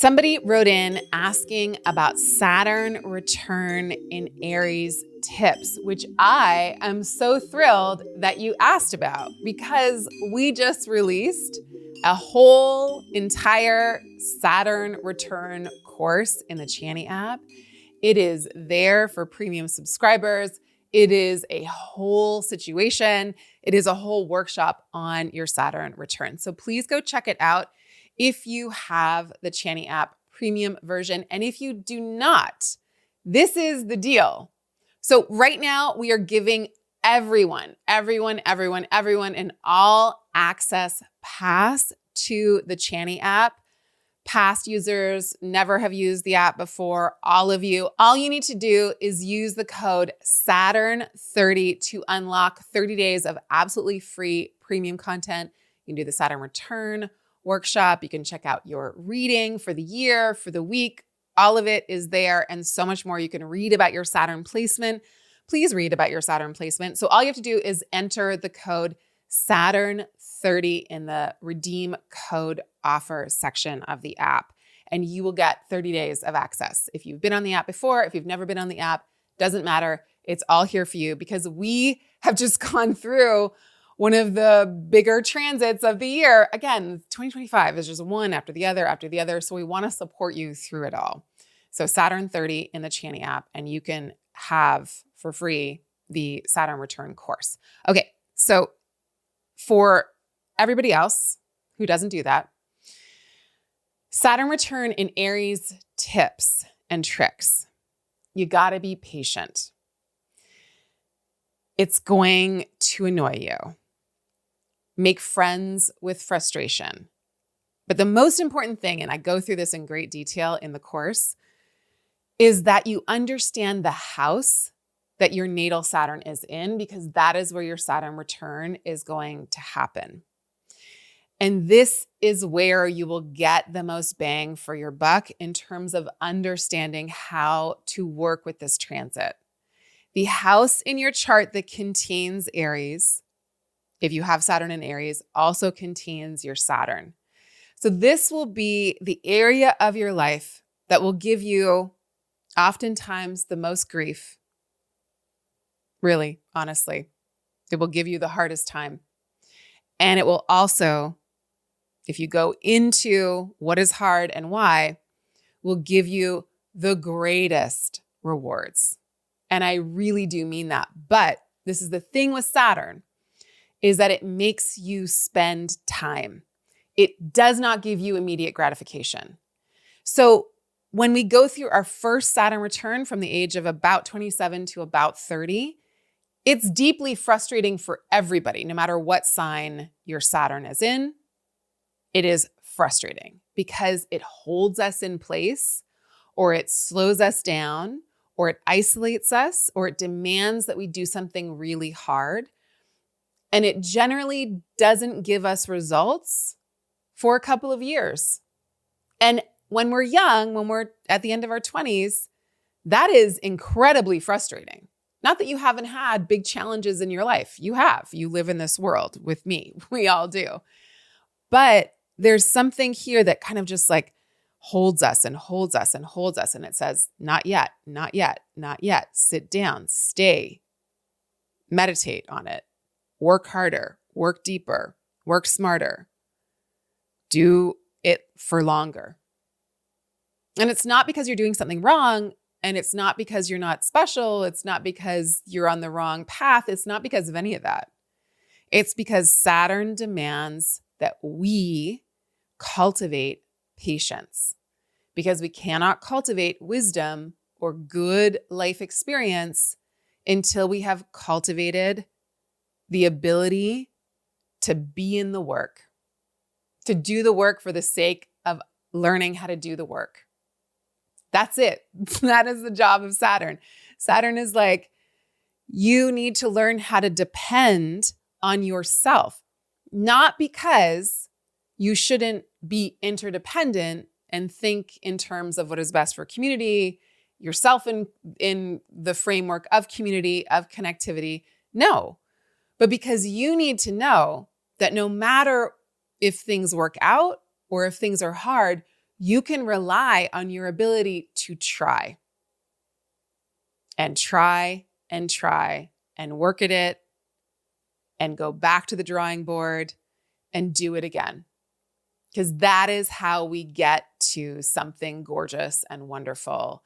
Somebody wrote in asking about Saturn return in Aries tips, which I am so thrilled that you asked about because we just released a whole entire Saturn return course in the CHANI app. It is there for premium subscribers. It is a whole situation. It is a whole workshop on your Saturn return. So please go check it out if you have the CHANI app premium version. And if you do not, this is the deal. So right now we are giving everyone an all access pass to the CHANI app. Past users, never have used the app before, all of you. All you need to do is use the code Saturn30 to unlock 30 days of absolutely free premium content. You can do the Saturn Return workshop. You can check out your reading for the year, for the week. All of it is there and so much more. You can read about your Saturn placement. Please read about your Saturn placement. So all you have to do is enter the code Saturn30 in the redeem code offer section of the app, and you will get 30 days of access. If you've been on the app before, if you've never been on the app, doesn't matter. It's all here for you because we have just gone through one of the bigger transits of the year. Again, 2025 is just one after the other. So we want to support you through it all. So Saturn30 in the CHANI app, and you can have for free the Saturn Return course. Okay, so for everybody else who doesn't do that, Saturn return in Aries tips and tricks. You got to be patient. It's going to annoy you. Make friends with frustration. But the most important thing, and I go through this in great detail in the course, is that you understand the house that your natal Saturn is in, because that is where your Saturn return is going to happen. And this is where you will get the most bang for your buck in terms of understanding how to work with this transit. The house in your chart that contains Aries, if you have Saturn in Aries, also contains your Saturn. So this will be the area of your life that will give you oftentimes the most grief. Really, honestly, it will give you the hardest time. And it will also, if you go into what is hard and why, will give you the greatest rewards. And I really do mean that. But this is the thing with Saturn, is that it makes you spend time. It does not give you immediate gratification. So when we go through our first Saturn return from the age of about 27 to about 30, it's deeply frustrating for everybody, no matter what sign your Saturn is in. It is frustrating because it holds us in place, or it slows us down, or it isolates us, or it demands that we do something really hard. And it generally doesn't give us results for a couple of years. And when we're young, when we're at the end of our 20s, that is incredibly frustrating. Not that you haven't had big challenges in your life. You have. You live in this world with me. We all do. But there's something here that kind of just like holds us and holds us and holds us. And it says, not yet, not yet, not yet. Sit down, stay, meditate on it, work harder, work deeper, work smarter, do it for longer. And it's not because you're doing something wrong. And it's not because you're not special. It's not because you're on the wrong path. It's not because of any of that. It's because Saturn demands that we cultivate patience, because we cannot cultivate wisdom or good life experience until we have cultivated the ability to be in the work, to do the work for the sake of learning how to do the work. That's it. That is the job of Saturn. Saturn is like, you need to learn how to depend on yourself, not because you shouldn't be interdependent and think in terms of what is best for community, yourself in the framework of community, of connectivity. No, but because you need to know that no matter if things work out or if things are hard, you can rely on your ability to try and try and try and work at it and go back to the drawing board and do it again. Because that is how we get to something gorgeous and wonderful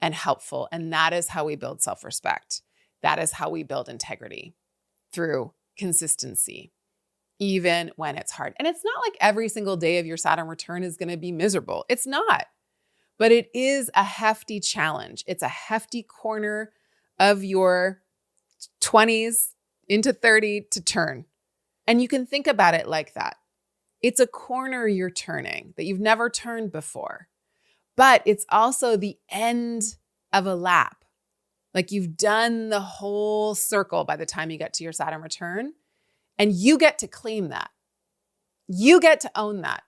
and helpful. And that is how we build self-respect. That is how we build integrity, through consistency, even when it's hard. And it's not like every single day of your Saturn return is going to be miserable. It's not. But it is a hefty challenge. It's a hefty corner of your 20s into 30 to turn. And you can think about it like that. It's a corner you're turning that you've never turned before. But it's also the end of a lap. Like you've done the whole circle by the time you get to your Saturn return, and you get to claim that. You get to own that.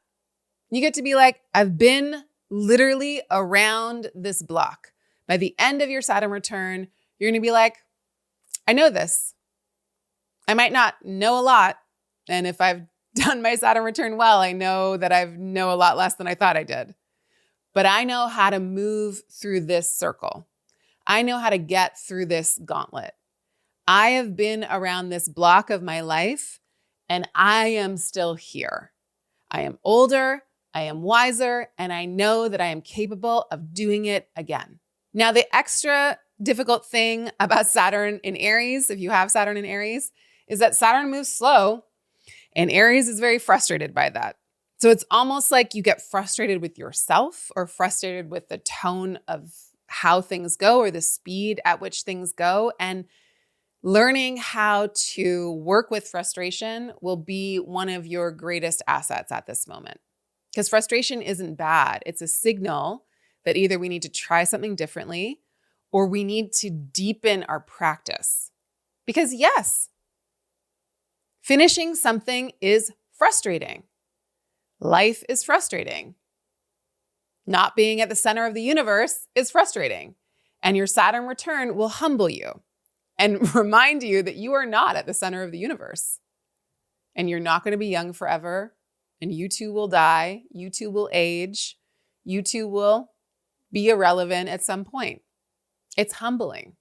You get to be like, I've been literally around this block. By the end of your Saturn return, you're going to be like, I know this. I might not know a lot. And if I've done my Saturn return well, I know that I know a lot less than I thought I did. But I know how to move through this circle. I know how to get through this gauntlet. I have been around this block of my life, and I am still here. I am older, I am wiser, and I know that I am capable of doing it again. Now, the extra difficult thing about Saturn in Aries, if you have Saturn in Aries, is that Saturn moves slow, and Aries is very frustrated by that. So it's almost like you get frustrated with yourself or frustrated with the tone of how things go or the speed at which things go. And learning how to work with frustration will be one of your greatest assets at this moment. Because frustration isn't bad. It's a signal that either we need to try something differently or we need to deepen our practice. Because yes, finishing something is frustrating. Life is frustrating. Not being at the center of the universe is frustrating. And your Saturn return will humble you and remind you that you are not at the center of the universe. And you're not going to be young forever. And you too will die. You too will age. You too will be irrelevant at some point. It's humbling.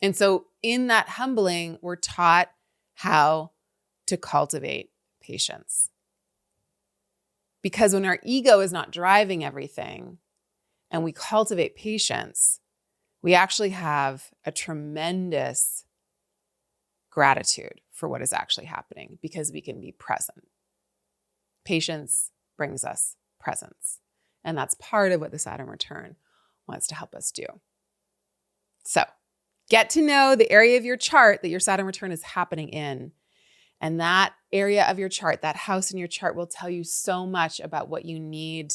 And so in that humbling, we're taught how to cultivate patience. Because when our ego is not driving everything and we cultivate patience, we actually have a tremendous gratitude for what is actually happening because we can be present. Patience brings us presence. And that's part of what the Saturn return wants to help us do. So get to know the area of your chart that your Saturn return is happening in. And that area of your chart, that house in your chart, will tell you so much about what you need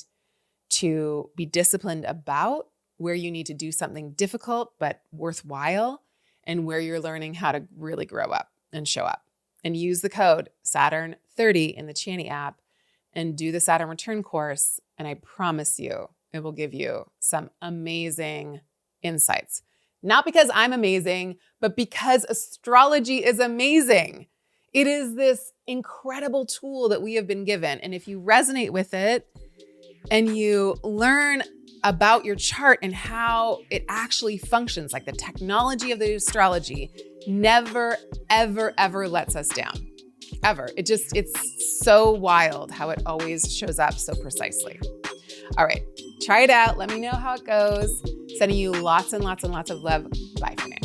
to be disciplined about, where you need to do something difficult but worthwhile, and where you're learning how to really grow up and show up. And use the code Saturn30 in the CHANI app and do the Saturn Return Course. And I promise you, it will give you some amazing insights. Not because I'm amazing, but because astrology is amazing. It is this incredible tool that we have been given. And if you resonate with it and you learn about your chart and how it actually functions, like the technology of the astrology never, ever, ever lets us down. Ever. It's so wild how it always shows up so precisely. All right, try it out. Let me know how it goes. Sending you lots and lots and lots of love. Bye for now.